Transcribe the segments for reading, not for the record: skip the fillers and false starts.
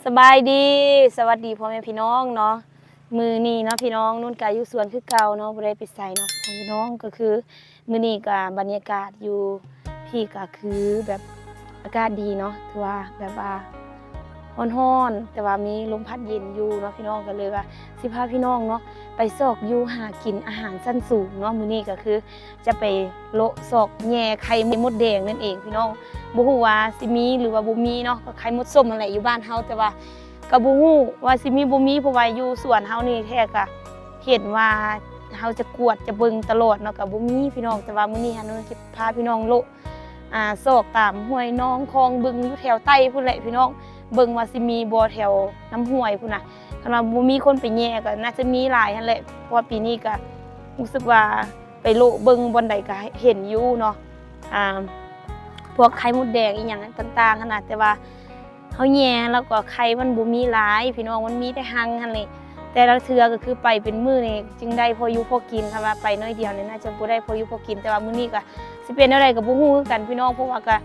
สบายดีสวัสดีพ่อแม่พี่น้องเนาะมือนี้เนาะพี่น้องนุ่นกาอยู่สวนคือเก่าเนาะบ่ได้ไปใส่เนาะพี่น้องก็คือมือนี้ก็บรรยากาศอยู่พี่ก็คือแบบอากาศดีเนาะถือว่าแบบว่าร้อนๆแต่ว่ามีลมพัดเย็นอยู่เนาะพี่น้องก็เลยว่าสิพาพี่น้องเนาะไปซอกอยู่หากินอาหารชั้นสูงเนาะมื้อนี้ก็คือจะไปโละซอกแย่ไข่มดแดงนั่นเองพี่น้องบ่ฮู้ว่าสิมีหรือว่าบ่มีเนาะก็ไข่มดส้มนั่นแหละอยู่บ้านเฮาแต่ว่าก็บ่ฮู้ว่าสิมีบ่มีเพราะว่าอยู่สวนเฮานี่แท้ก็เห็นว่าเฮาจะกวดจะเบิ่งตลอดเนาะก็บ่มีพี่น้องแต่ว่ามื้อนี้หนูจะพาพี่น้องโละซอกตามห้วยน้องคลองบึงอยู่แถวใต้พุ่นแหละพี่น้องเบิ่งว่าสิมีบ่แถวน้ำห้วยพุ่นน่ะคันว่าบ่มีคนไปแย่ก็น่าจะมีหลายหั่นแหละเพราะว่าปีนี้ก็รู้สึกว่าไปโละเบิ่งบ่อนใดก็เห็นอยู่เนาะพวกไข่มดแดงอีหยังต่างๆขนาดแต่ว่าเฮาแย่แล้วก็ไข่มันบ่มีหลายพี่น้องมันมีแต่หังหั่นแหละแต่ละเทื่อก็คือไปเป็นมื้อนี่จึงได้พออยู่พอกินค่ะว่าไปน้อยเดียวนี่น่าจะบ่ได้พออยู่พอกินแต่ว่ามื้อนี้ก็สิเป็นอะไรก็บ่ฮู้คือกันพี่น้องเพราะว่าก็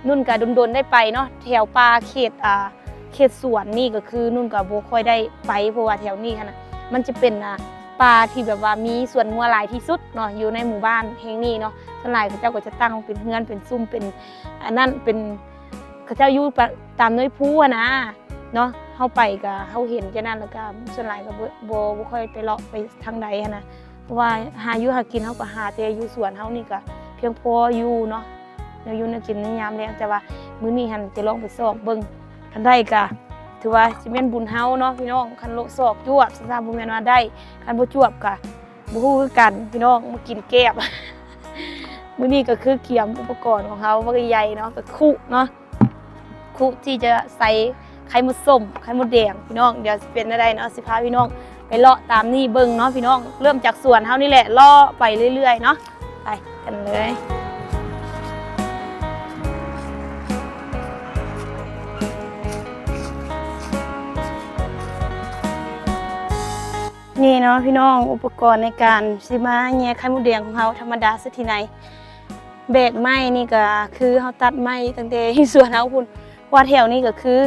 นุ่นก็ดนๆได้ไปเนาะแถวป่าเขตสวนนี่ก็คือนุ่นก็บ่ค่อยได้ไปเพราะว่าแถวนี้ค่ะนะมันจะเป็นป่าที่แบบว่ามีสวนงัวหลายที่สุดเนาะอยู่ในหมู่บ้านแห่งนี้เนาะส่วนหลายเขาเจ้าก็จะตั้งเป็นเฮือนเป็นซุ้มเป็นอันนั้นเป็นเขาเจ้าอยู่ตามน้อยผู้นะเนาะเฮาไปก็เฮาเห็นจังนั้นแล้วก็ส่วนหลายก็บ่ค่อยไปเลาะไปทางใดหันนะเพราะว่าหาอยู่หากินเฮาก็หาแต่อยู่สวนเฮานี่ก็เพียงพออยู่เนาะอยู่ในกินในยามแลงแต่ว่ามื้อนี้หั่นจะลองไปซอกเบิ่งคันได้ก็ถือว่าสิแม่นบุญเฮาเนาะพี่น้องคันโลซอกจวบซะบ่แม่นว่าได้คันบ่จวบก็บ่ฮู้คือกันพี่น้องมากินแก้บ มื้อนี้ก็คือเกียมอุปกรณ์ของเฮาว่าใหญ่เนาะก็คุเนาะคุที่จะใส่ไข่มดส้มไข่มดแดงพี่น้องเดี๋ยวสิเป็นอะไรเนาะสิพาพี่น้องไปเลาะตามนี่เบิ่งเนาะพี่น้องเริ่มจากสวนเฮานี่แหละเลาะไปเรื่อยๆเนาะไปกันเลยนี่เนาะพี่น้องอุปกรณ์ในการสิมาแย่ไข่มดแดงของเฮาธรรมดาซะที่ไหนแบกไม้นี่ก็คือเฮาตัดไม้ตั้งแต่สวนเฮาพุ่นว่าแถวนี้ก็คือ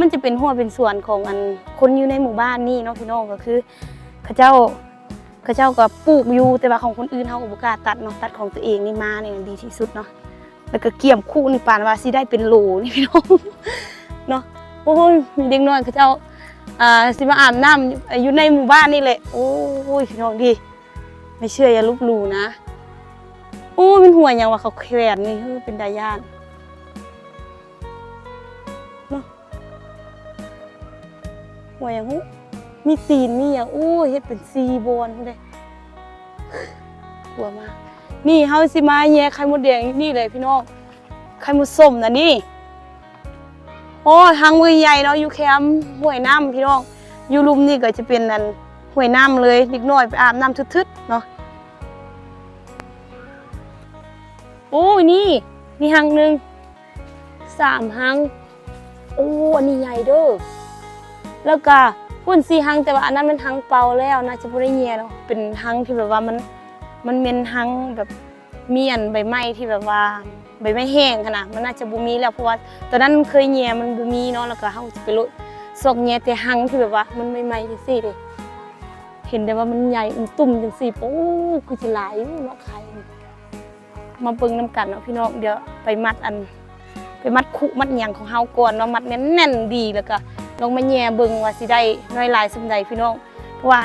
มันจะเป็นหัวเป็นส่วนของคนอยู่ในหมู่บ้านนี่เนาะพี่น้องก็คือเขาเจ้าก็ปลูกอยู่แต่ว่าของคนอื่นเฮาก็บ่กล้าตัดเนาะตัดของตัวเองนี่มานี่ดีที่สุดเนาะแล้วก็เกี่ยมคู่นี่ปานว่าสิได้เป็นโหลนี่พี่น้องเนาะโอ้ยมีเด็กน้อยเขาเจ้าสิมาอาบน้ำอยู่ในหมู่บ้านนี่แหละโอ้ยพี่น้องดิไม่เชื่ออย่าลบหลู่นะโอ้เป็นหัวอย่างว่าเขาแขวนนี่เป็นดาย่านเนาะหัวอย่างหูมีตีนมีอย่างโอ้ยเฮ็ดเป็นซีโบนเลยกลัวมากนี่เฮาสิมาแย่ไข่มดแดงนี่เลยพี่น้องไข่มดส้มนะนี่โอ้ทางมือใหญ่เนาะอยู่แคมป์ห้วยน้ำพี่น้องอยู่ลุมนี่ก็จะเป็นห้วยน้ำเลยเด็กน้อยไปอาบน้ำทึดๆเนาะโอ้ยนี่หังหนึ่ง3 หังโอ้อันนี้ใหญ่เด้อแล้วก็พุ่น4 หังแต่ว่าอันนั้นมันหังเปล่าแล้วน่าจะบ่ได้แย่เนาะเป็นหังที่แบบว่ามันเป็นหังแบบมีใบไม้ที่แบบว่าใบไม้แห้งขนาดมันน่าจะบ่มีแล้วเพราะว่าตอนนั้นเคยแย่มันบ่มีเนาะแล้วก็เฮาจะไปโลดซอกแย่แต่หังที่แบบว่ามันใหม่ๆจังซี่เด้เห็นได้ว่ามันใหญ่ตุ่มจังซี่โอ้คือสิหลายเนาะไข่มาเบิ่งนำกันเนาะพี่น้องเดี๋ยวไปมัดคุมัดหยังของเฮาก่อนเนาะมัดแน่นๆดีแล้วก็ลองมาแย่เบิ่งว่าสิได้น้อยหลายส่ำใดพี่น้องเพราะว่า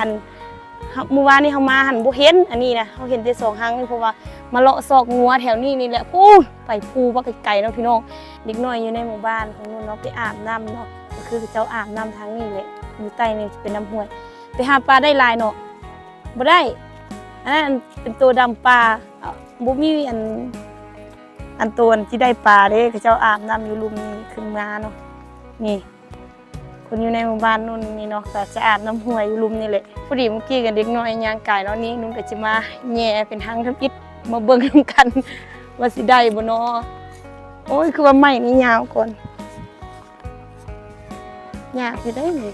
เมื่อวานนี้เฮามาหันบ่เห็นอันนี้นะเฮาเห็นแต่2 หังนี่เพราะว่ามาเลาะซอกงัวแถวนี้นี่แหละพูไปภูว่าไกลๆเนาะพี่น้องเด็กน้อยอยู่ในหมู่บ้านของนู้นเนาะไปอาบน้ำเนาะก็คือเจ้าอาบน้ำทางนี้แหละอยู่ใต้นี่เป็นน้ำห้วยไปหาปลาได้หลายเนาะบ่ได้อันนั้นเป็นตัวดำปลาบ่มีอันตัวที่ได้ปลาเด้เจ้าอาบน้ำอยู่ลุมนี่ขึ้นมาเนาะนี่คนอยู่ในหมู่บ้านนู่นนี่เนาะก็จะอาบน้ำห้วยอยู่ลุมนี่แหละพอดีเมื่อกี้กันเด็กน้อยย่างกายเนาะนี่นุ่นก็จะมาแย่เป็นหังทำอิฐมาเบิ่งนำกันว่าสิได้บ่เนาะโอ้ยคือว่าไม้นี่ยาวก่อนยากอยู่ได้นี่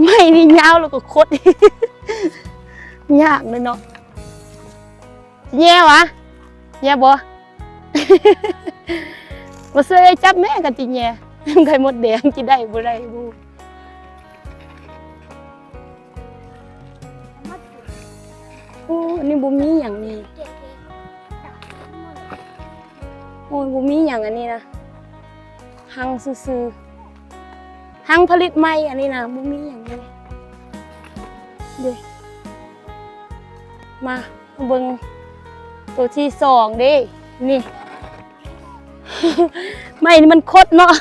ไม่นี่ยาวแล้วก็คด ยากเลยเนาะแย่วะแย่บ่ บ่เคยจับแม่กันจิแย่ไข่มดแดงจิได้บ่ได้บ่โอ้อันนี้บ่มีหยังนี่โอ้ยบ่มีหยังอันนี้นะหังซื่อๆหังผลิตใหม่อันนี้นะบ่มีหยังเลยเด้มาเบิ่งตัวที่2เด้นี่ ไม่นี่มันคดเนาะ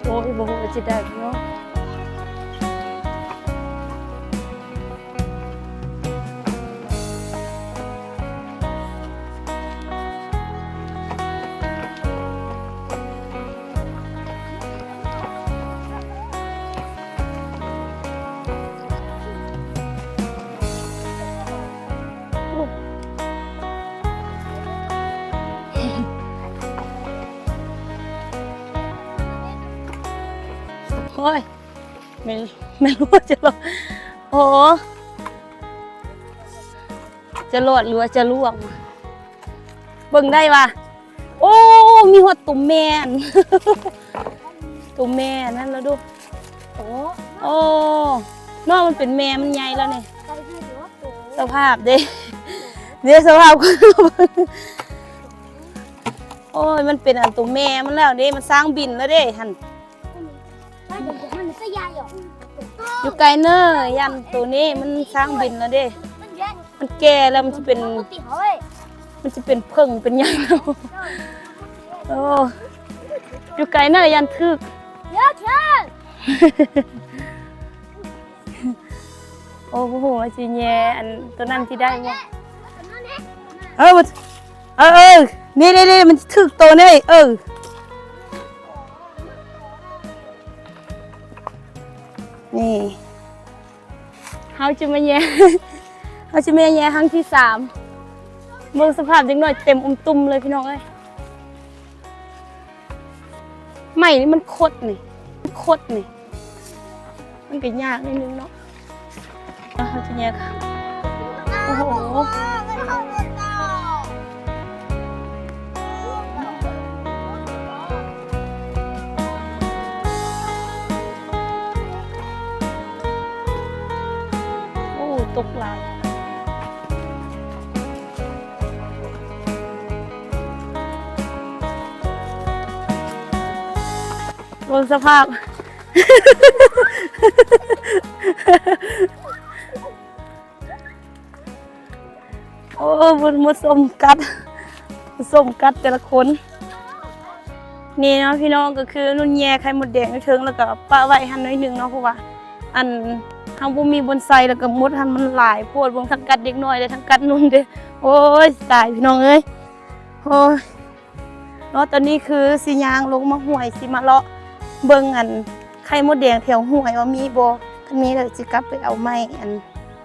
โอ้ยบ่ฮู้ว่าสิได้เนาะโอ้ยไม่รู้ว่าจะรอดโอ้จะรอดหรือว่าจะล่วงเบิ่งได้ป่ะโอ้มีหัวตุ่มแม่น ตุ่มแม่นั่นแล้วดูโอ้นอกมันเป็นแม่มันใหญ่แล้วเนี่ยสภาพเด้เดี๋ยวสภาพโอ้ยมันเป็นอันตุ่มแม่มันแล้วเด้มันสร้างบินแล้วเด้หันอยู่ไกลเนอยันตัวนี้มันสร้างบินแล้วเด้มันแก่แล้วมันจะเป็นเพิ่งเป็นยังแล้วโอ้อยู่ไกลเนอยันทึกโอ้โหจีแย่อันตัวนั้นที่ได้เนี่ยนี่มันทึกตัวนี่นี่เขาจะมาแย่ ครั้งที่3เบิ่งสภาพเด็กน้อยเต็มตุ่มเลยพี่น้องเอ้ยไม่นี่มันคดนี่มันก็ยากนิดนึงเนาะเขาจะแย่ค่ะโอ้โหตกหลายบนสภาพ โอ้บนมดส้มกัดแต่ละคนนี่เนาะพี่น้องก็คือนุ่นแย่ไข่มดแดงเชิงแล้วก็ปะไว้หันน้อยนึงเนาะเพราะว่าอันทางบ่มีบนไซแล้วก็มดหันมันหลายโพดบางทั้งกัดเด็กน้อยและทั้งกัดนุ่นเด้โอ้ยตายพี่น้องเอ้ยโอ้ยเนาะตอนนี้คือสิยางลงมาห่วยสิมาเลาะเบิ่งอันไข่มดแดงแถวห่วยว่ามีบ่คันมีก็สิกลับไปเอาไม้อัน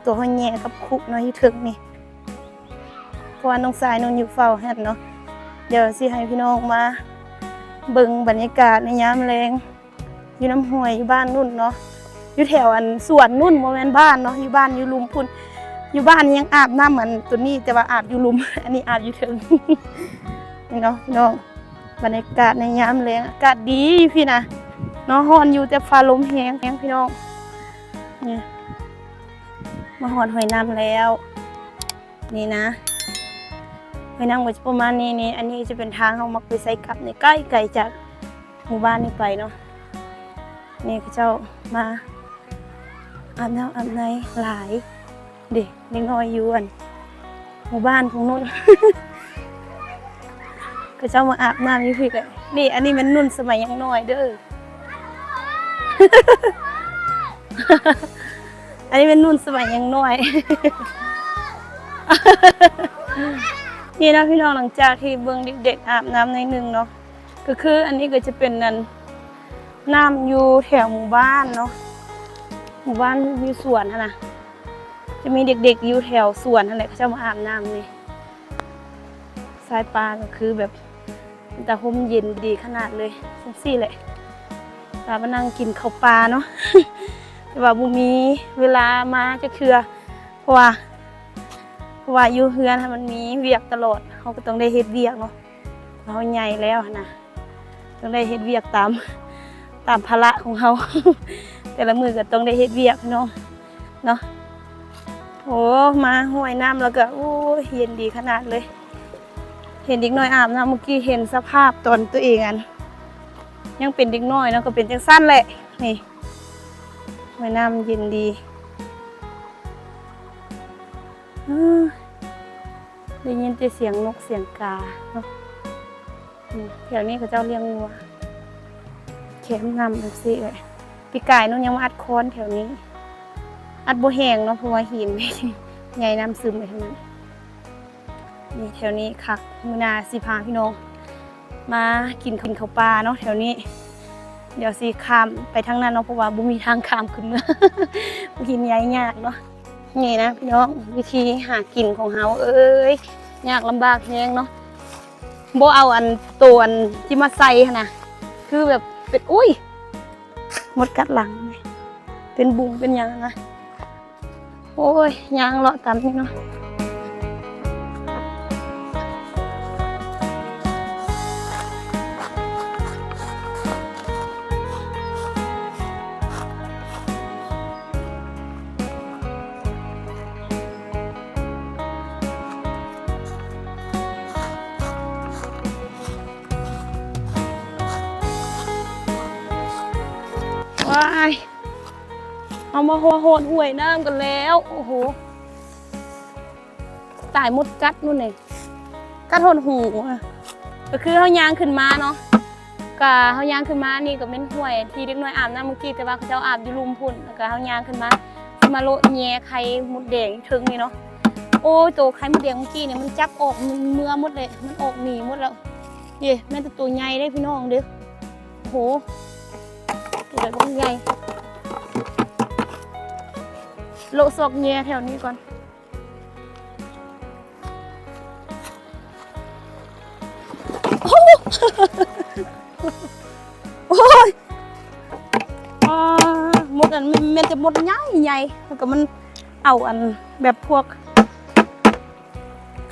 ตัวห้อยแย่กับคุกเนาะอยู่ถึงนี่เพราะว่าน้องสายนอนอยู่เฝ้าหั่นเนาะเดี๋ยวสิให้พี่น้องมาเบิ่งบรรยากาศในยามแลงอยู่น้ำห้วยอยู่บ้านนุ่นเนาะอยู่แถวอันสวนนุ่นโมเมนบ้านเนาะอยู่บ้านอยู่ลุมพุ่นอยู่บ้านยังอาบน้ำเหมือนตัวนี้แต่ว่าอาบอยู่ลุม อันนี้อาบอยู่ถึง นี่เนาะพี่น้องบรรยากาศในยามแล้งอากาศดีพี่นะเนาะฮ้อนอยู่แต่ฟ้าลมแห้งพี่น้องนี่มาหอดหอยน้ำแล้วนี่นะหอยน้ำก็จะประมาณนี้นี่อันนี้จะเป็นทางเขามักไปใส่กลับในใกล้ไกลจากหมู่บ้านนี้ไปเนาะนี่เขาเจ้ามาอาบน้ำอาบในหลายเด็กน้อยอยู่หมู่บ้านของนุ่น เขาเจ้ามาอาบน้ำอยู่พี่เลยนี่อันนี้มันนุ่นสมัยยังน้อยเด้อ อันนี้เป็นนุ่นสมัยยังน้อย นี่นะพี่น้องหลังจากที่เบิ่งเด็กๆอาบน้ำในหนึ่งเนาะก็คืออันนี้ก็จะเป็นน้ำอยู่แถวหมู่บ้านเนาะหมู่บ้านอยู่สวนนะ จะมีเด็กๆอยู่แถวสวนนั่นแหละเขาจะมาอาบน้ำนี่สายปลาก็คือแบบแต่ห่มเย็นดีขนาดเลยจังซี่แหละตามานั่งกินข้าวปลาเนาะ แต่ว่าบุมีเวลามาจะเคือเพราะว่าอยู่เฮือนมันมีเวียกตลอดเขาก็ต้องได้เฮ็ดเวียกเนาะเราใหญ่แล้วนะต้องได้เฮ็ดเวียกตามภาระของเขา แต่ละมือก็ต้องได้เฮ็ดเวียกเนาะโอ้มาห้วยน้ำแล้วก็โอ้เย็นดีขนาดเลยเห็นเด็กน้อยอาบน้ำเมื่อกี้เห็นสภาพตอนตัวเองอันยังเป็นเด็กน้อยเนาะก็เป็นจังสั้นแหละนี่ห้วยน้ำเย็นดีได้ยินแต่เสียงนกเสียงกาเนาะแถวนี้เขาเจ้าเลี้ยงวัวแคมป์นำแบบสิเลยปีกายนู้นยังมาอัดคอนแถวนี้อัดโบแหงเนาะเพราะว่าหินใหญ่น้ำซึมไปทั้งนั้นนี่แถวนี้คักมือนาสิพาพี่น้องมากินข้าวปลาเนาะแถวนี้เดี๋ยวสิข้ามไปทางนั้นเนาะเพราะว่าบุมีทางข้ามขึ้นเมื่อกินใหญ่ยากเนาะนี่นะพี่น้องวิธีหากินของเฮายากลำบากแฮงเนาะโบเอาอันตัวอันที่มาใส่นะคือแบบเป็นอุ้ยมดกัดหลังเป็นบุ้งเป็นยังนะโอ้ยยางเลาะตามนี่เนาะว้ายเอามาโหดห่วยน้ำกันแล้วโอ้โหตายมดกัดนู่นนี่กัดหดหูก็คือเขายางขึ้นมาเนาะก็เขายางขึ้นมานี่ก็เป็นห่วยที่เด็กน้อยอาบน้ำเมื่อกี้แต่ว่าเขาเจ้าอาบอยู่ลุมพุ่นแล้วก็เขายางขึ้นมาโลแย่ไข่มดแดงถึงนี่เนาะโอ้ยตัวไข่มดแดงเมื่อกี้เนี่ยมันจับออกมันเมื่อมดเลยมันออกหนีมดแล้วเย่แม่แต่ตัวใหญ่ได้พี่น้องเด้อโอ้โหตัวใหญ่บ้างใหญ่โลซอกแย่แถวนี้ก่อนโอ้ยมดอันมันจะมดใหญ่แล้วก็มันเอาอันแบบพวก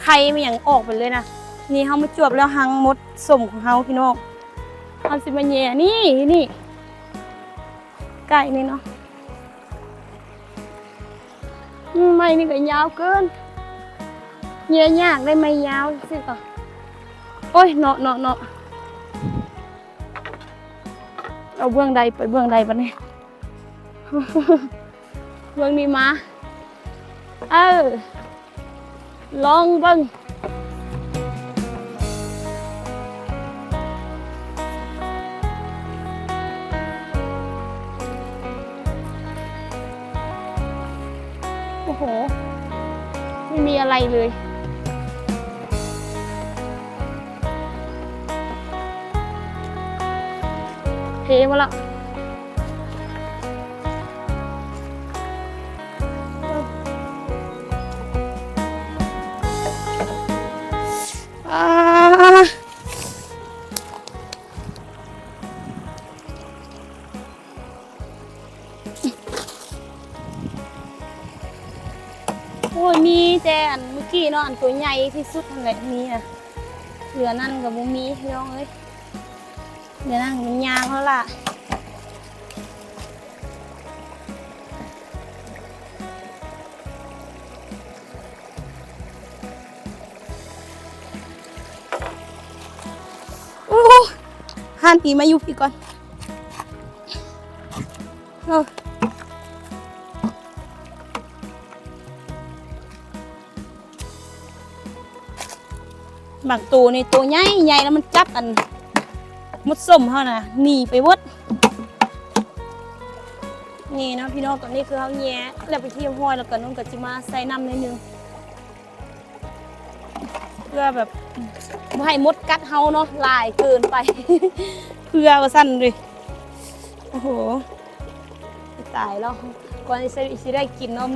ไข่มันอย่างออกไปเลยนะนี่เขามาจวบแล้วหังมดสมของเขาพี่น้องเอาสิมาแย่นี่ไก่นี่เนาะไม่นี่ก็ยาวเกินแย่ยากได้ไม่ยาวสิก่อนโอ้ยเนาะเอาเบื้องใดไปเบื้องใดปะเนี่ยเบื้องนี้มาลองเบื้องโอ้โหไม่มีอะไรเลยเทมาละโอ้ยมีแต่อันเมื่อกี้เนาะอันตัวใหญ่ที่สุดนั่นแหละมีอ่ะเหลือนั่นกับบุมีพี่น้องเอ้ยเหลือนั่นมันยางแล้วล่ะโอ้หันตีมาอยู่พี่ก่อนบางตัวในตัวใหญ่แล้วมันจับอันมดส้มเขาน่ะหนีไปวดนี่นะพี่น้องตอนนี้คือเขาแย่แล้วไปเที่ยวห้อยแล้วก็น้องกับจิมาใส่น้ำนิดนึงเพื่อแบบไม่ให้มดกัดเฮาเนาะลายเกินไป เพื่อว่าสั้นเลยโอ้โหตายแล้วก่อนจะได้กินเนาะ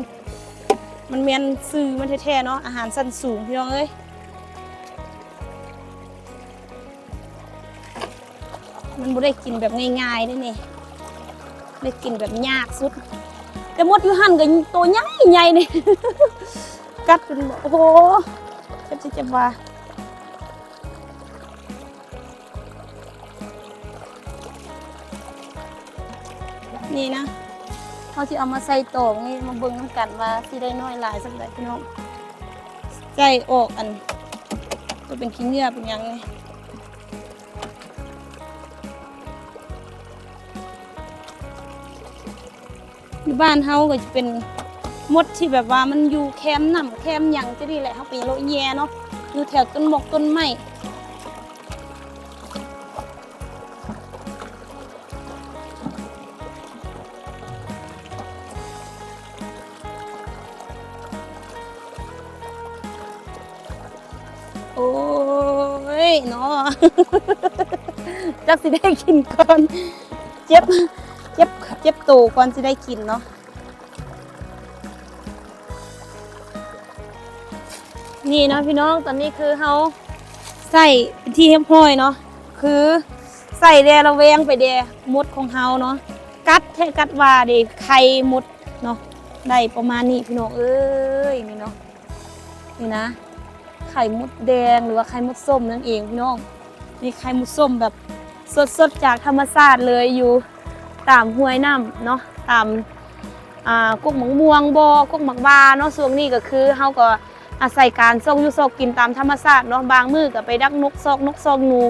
มันแม่นซื้อมันแท้ๆเนาะอาหารชั้นสูงพี่น้องเอ้ยมันบ่ได้กินแบบง่ายๆได้นี่ได้กินแบบยากสุดแต่มดอยู่หั่นก็ตัวใหญ่ๆนี่ กัดจนโอ้โหจะว่านี่นะเขาที่เอามาใส่ตองนี่มาเบิ่งน้ำกันว่าสิได้น้อยหลายสักใดพี่น้องใจออกอันจะเป็นขี้เหงื่อเป็นยังไงอยู่บ้านเฮาก็จะเป็นมดที่แบบว่ามันอยู่แคมป์น้ำแคมป์หยังจะดีแหละเฮาไปโลแย่เนาะอยู่แถวต้นมกต้นไม้โอ้ยเนาะ จักสิได้กินก่อนเจ็บตูก่อนสิได้กินเนาะนี่เนาะพี่น้องตอนนี้คือเขาใส่เป็นที่เรียบร้อยเนาะคือใส่แดระแวงไปแดมดของเขาเนาะกัดแค่กัดว่าเด็ไข่มดเนาะได้ประมาณนี้พี่น้องเอ้ยนี่เนาะนี่นะไข่มดแดงหรือว่าไข่มดส้มนั่นเองพี่น้องนี่ไข่มดส้มแบบสดๆจากธรรมชาติเลยอยู่ตามห้วยน้ำเนาะตามกุ๊กหมกม่วงกุ๊กหมักบาเนาะช่วงนี้ก็คือเขาก็อาศัยการซอกยุซอกกินตามธรรมชาติเนาะบางมื้อก็ไปดักนกซอกงู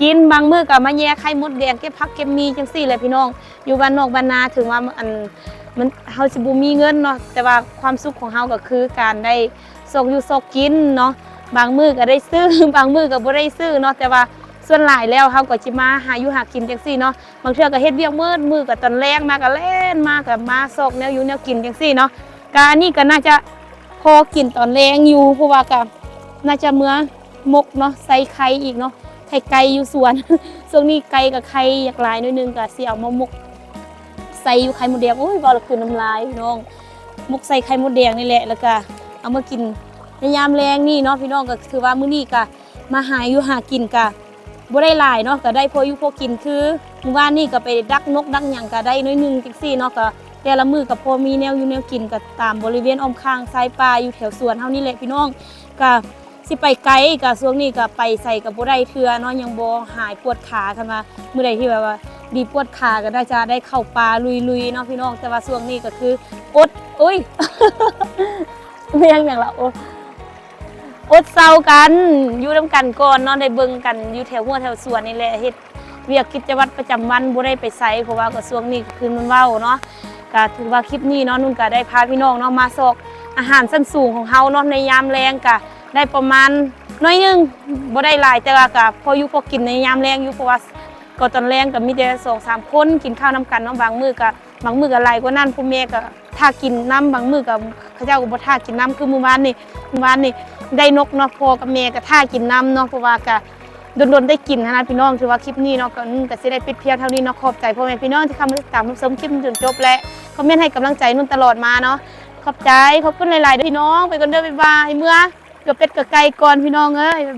กินบางมื้อก็มาแย่ไข่มดแดงเก็บผักเก็บมีจังซี่เลยพี่น้องอยู่บ้านนอกบ้านนาถึงว่ามันเฮาสิบ่มีเงินเนาะแต่ว่าความสุขของเฮาก็คือการได้ซอกอยู่ซอกกินเนาะบางมื้อก็ได้ซื้อ บางมื้อก็บ่ได้ซื้อเนาะแต่ว่าส่วนหลายแล้วเฮาก็สิมาหาอยู่หากินจังซี่เนาะบางเทื่อก็เฮ็ดเวียกมื้อก็ตอนแลงมาก็เล่นมาก็มาซอกแนวอยู่แนวกินจังซี่เนาะก็อันนี้ก็น่าจะพอกินตอนแรงอยู่เพราะว่าก็น่าจะเมื่อมกเนาะใส่ไข่อีกเนาะไข่ไก่อยู่สวน ช่วงนี้ไก่กับไข่อยากหลายหน่อยนึงก็สิเอามามกใส่อยู่ไข่มดแดงโอ้ยบ่ละคือน้ำลายพี่น้องมกใส่ไข่มดแดงนี่แหละแล้วก็เอามากินในยามแรงนี่เนาะพี่น้องก็คือว่ามื้อนี้ก็มาหาอยู่หากินก็บ่ได้หลายเนาะก็ได้พออยู่พอกินคือมื้อวานนี่ก็ไปดักนกดักหยังก็ได้น้อยนึงจังซี่เนาะก็แต่ละมือกับพอมีแนวอยู่แนวกินกับตามบริเวณอ้อมข้างสายป่าอยู่แถวสวนเฮานี่แหละพี่น้องก็สิไปไกลก็ช่วงนี้ก็ไปใส่กับบ่ได้เทื่อเนาะยังบ่หายปวดขาคันว่ามื้อใดที่แบบว่าดีปวดขาก็ได้จะได้เข้าป่าลุยๆเนาะพี่น้องแต่ว่าช่วงนี้ก็คืออดอุ้ย เรียงอย่างละอดเศร้ากันอยู่นํกันก่อนเนาะได้เบิ่งกันอยู่แถวหัวแถวสวนนี่แหละเฮ็ดเวียกกิจวัตรประจำวันบ่ได้ไปไสเพราะว่าก็ช่วงนี้คือมันเว้าเนาะก็ถือว่าคลิปนี้เนาะนุ่นก็ได้พาพี่น้องเนาะมาซอกอาหารชั้นสูงของเฮาเนาะในยามแรงก็ได้ประมาณน้อยนึงบ่ได้หลายแต่ว่าก็พออยู่พอกินในยามแรงอยู่เพราะว่าก็ตอนแรงก็มีแต่ 2-3 คนกินข้าวนํกันเนาะบางมื้อก็หลายกว่านั้นผู้แม่ก็ถ้ากินน้ำบางมื้อก็เขาเจ้าก็บ่ท่ากินน้ำคือเมื่อวานนี่ได้นกเนาะพ่อกับแม่ก็ท่ากินน้ำเนาะเพราะว่าก็โดนได้กินนะพี่น้องถือว่าคลิปนี้เนาะก็สิได้ปิดเพียงเท่านี้เนาะขอบใจพ่อแม่พี่น้องที่เข้ามาติดตามรับชมคลิปจนจบและคอมเมนต์ให้กำลังใจนุ่นตลอดมาเนาะขอบคุณหลายๆพี่น้องไปกันเด้อบ๊ายบายเมื่อเกือบเป็ดกับไก่ก่อนพี่น้องเอ้ย